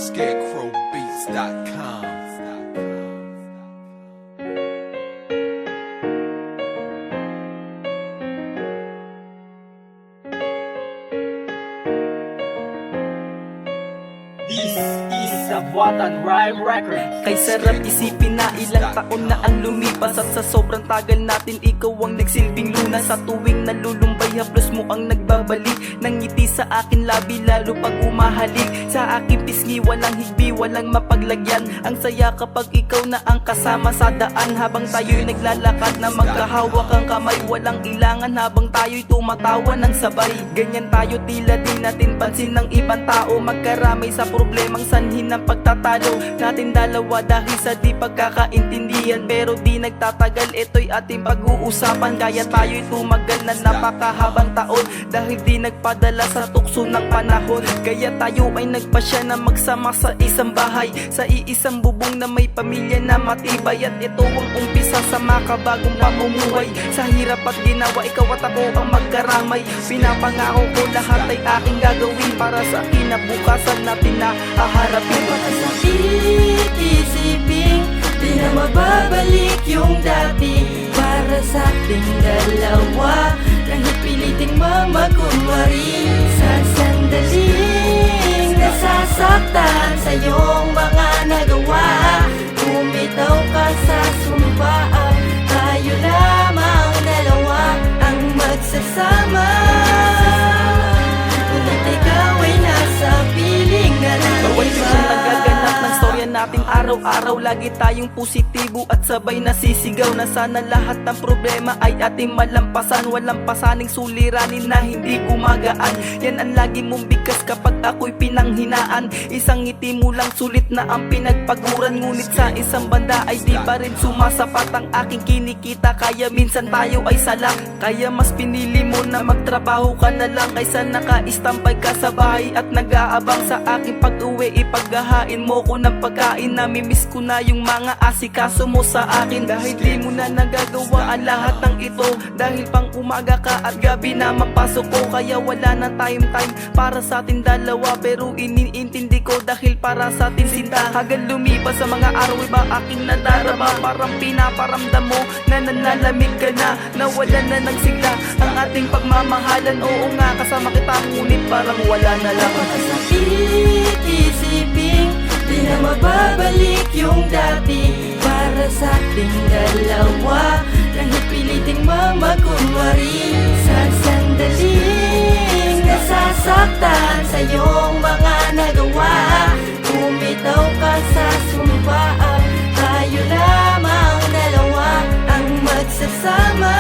ScarecrowBeats.com. This is a Buatan Rhyme Record. Kay sarap isipin na ilang taon na ang lumipas, at sa sobrang tagal natin ikaw ang nagsilbing lunas. Sa tuwing nalulumbay haplos mo ang nagbabalik ng ngiti sa akin labi, lalo pag umahalik sa aking pisngi. Walang higbi, walang mapaglagyan. Ang saya kapag ikaw na ang kasama sa daan, habang tayo'y naglalakad na magkahawak ang kamay. Walang ilangan habang tayo'y tumatawa ng sabay. Ganyan tayo, tila di natin pansin ng ibang tao. Magkaramay sa problemang sanhin ng pagtatalo natin dalawa dahil sa di pagkakaintindihan. Pero di nagtatagal, ito'y ating pag-uusapan. Kaya tayo'y tumagal na napakahabang taon dahil di nagpadala sa tukso ng panahon. Kaya tayo ay nagpasya na magsama sa isang bahay, sa iisang bubong na may pamilya na matibay. At ito ang umpisa sa makabagong pamumuhay. Sa hirap at ginawa, ikaw at ako ang magkaramay. Pinapangako ko lahat ay aking gagawin para sa kinabukasan natin na haharapin. Masakit isipin, di na mababalik yung dati. Para sa ating dalawa, kahit piliting mamakunwari. Sa sandaling nasasaktan sa iyong mga nagawa, bumitaw ka sa sumpaan. Tayo lamang dalawa ang magsasama. Ngunit ikaw ay nasa piling na ng Bawat iba. isang nagaganap ng storya nating araw-araw, lagi tayong positibo at sabay nasisigaw na sana lahat ng problema ay ating malampasan. Walang pasaning suliranin na hindi gumagaan. Yan ang lagi mong bigkas kapag ako'y pinanghinaan. Isang ngiti mo lang sulit na ang pinagpaguran. Ngunit sa isang banda ay di pa rin sumasapat ang aking kinikita. Kaya minsan tayo ay salang. Kaya mas pinili mo na magtrabaho ka na lang kaysa naka-istampay ka sa bahay at nag-aabang sa aking pag-uwi. Ipaghahain mo ko ng pagkain, namimiss ko na yung mga asikaso mo sa akin. Dahil di mo na nagagawa ang lahat ng ito, dahil pang umaga ka at gabi na mapasok ko. Kaya wala na time para sa ating dalawa, pero iniintindi ko dahil para sa ating sinta. Hagal lumipas sa mga araw, iba aking nadarama. Parang pinaparamdam mo na nanalamig ka na, nawala na ng sigla ang ating pagmamahalan. Oo nga, kasama kita ngunit parang wala na lang. Masakit isipin, di na mababalik yung dati. Para sa ating dalawa, kahit piliting mamakunwari. Sa sandaling nasasaktan sa iyong mga nagawa, bumitaw ka sa sumpaan. Tayo lamang dalawa ang magsasama.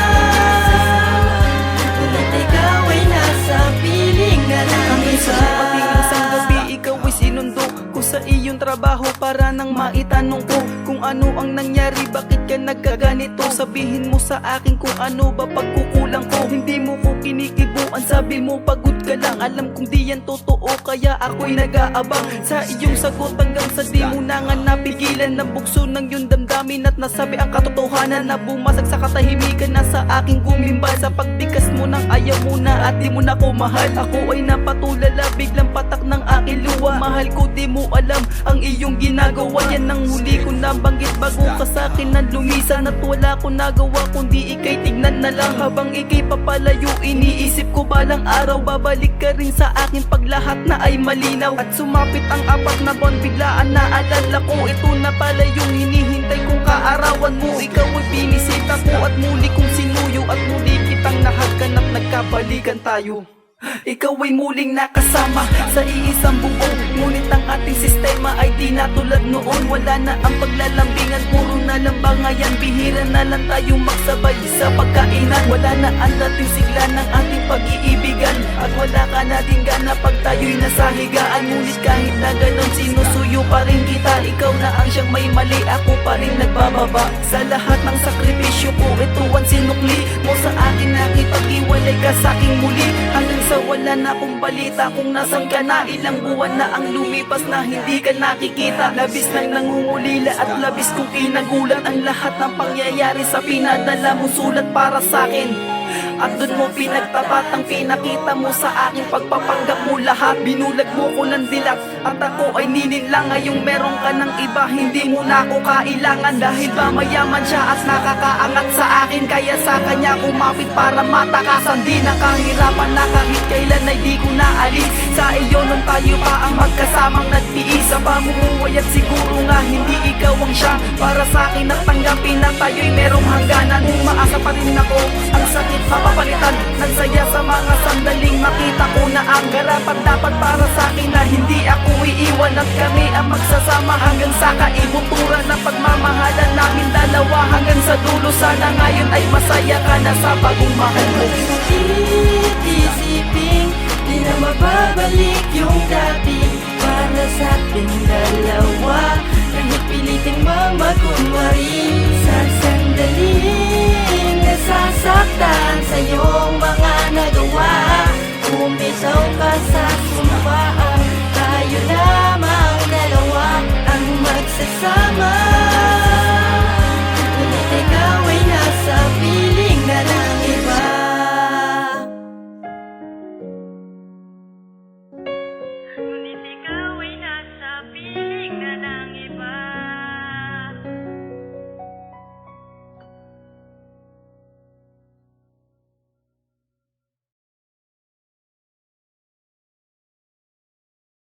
Ngunit ikaw ay nasa piling na ng Hanggang sa iba. dumating isang gabi, ikaw ay sinundo ko sa iyong trabaho para nang maitanong ko kung ano ang nangyari, bakit ka nagkaganito. Sabihin mo sa akin kung ano ba pagkukulang ko. Hindi mo ko kinikibuan, sabi mo pagod ka lang. Alam kong di yan totoo, kaya ako'y nag-aabang sa iyong sagot. Hanggang sa di mo na nga napigilan na bukso ng iyong damdamin at nasabi ang katotohanan na bumasag sa katahimikan na sa aking gumimbal. Sa pagtikas mo nang ayaw mo na at di mo na ko mahal, ako ay napatulala, biglang patak ng aking luha. Mahal ko, di mo alam ang iyong ginagawa. Yan ang huli ko na banggit bago ka sa akin na lumisan. At wala ko nagawa kundi ikay tignan na lang. Habang ikay papalayo, iniisip ko balang araw babalik ka rin sa akin pag lahat na ay malinaw. At sumapit ang 4 na buwan, biglaan naalala ko ito na pala yung hinihintay kong kaarawan mo. Ikaw ay binisita ko at muli kong sinuyo, at muli kitang nahagan at nagkabalikan tayo. Ikaw ay muling nakasama sa iisang bubong, ngunit ang ating sistema ay di na tulad noon. Wala na ang paglalambingan, puro na lang bangayan. Bihira na lang tayo magsabay sa pagkainan. Wala na ang dating sigla ng ating pag-iibigan, at wala ka na din gana pag tayo'y nasa higaan. Ngunit kahit na ganon, sinusuyo pa rin kita. Ikaw na ang siyang may mali, ako pa rin nagbababa. Sa lahat ng sakripisyo ko, ito ang sinukli mo sa akin. Nakipag-iwalay ka sa aking muli, hanggang sa wala na akong balita kung nasan ka na. Ilang buwan na ang lumipas na hindi ka nakikita. Labis nang nangungulila at labis kong kinagulat ang lahat ng pangyayari sa pinadala mo sulat para sa akin. At dun mo pinagtapat ang pinakita mo sa aking pagpapanggap mo lahat. Binulag mo ko ng dilat at ako ay nilinlang. Ngayong meron ka ng iba, hindi mo na ako kailangan. Dahil ba mayaman siya at nakakaangat sa akin, kaya sa kanya kumapit para matakasan. Di nakahirapan na kahit kailan ay di ko naalis sa iyo nung tayo pa ang magkasamang nagtiis sa pamumuhay. At siguro nga hindi ikaw ang siya para sa akin at tanggapin na tayo'y merong hangganan. Umaasa pa rin ako, ang sakit mapapalitan. Nagsaya sa mga sandaling makita ko na ang garapan dapat para sa akin na hindi ako iiwan. At kami ang magsasama hanggang sa kaibuturan ng pagmamahalan namin dalawa hanggang sa dulo. Sana ngayon ay masaya ka na sa bagong mahal mo. Isipin, di na mababalik yung dati para sa ating dalawa. Kahit piliting mamakunwari sa sandaling nasasaktan sa iyong mga nagawa. Umitaw ka sa sumpaan, tayo lamang dalawa ang magsasama.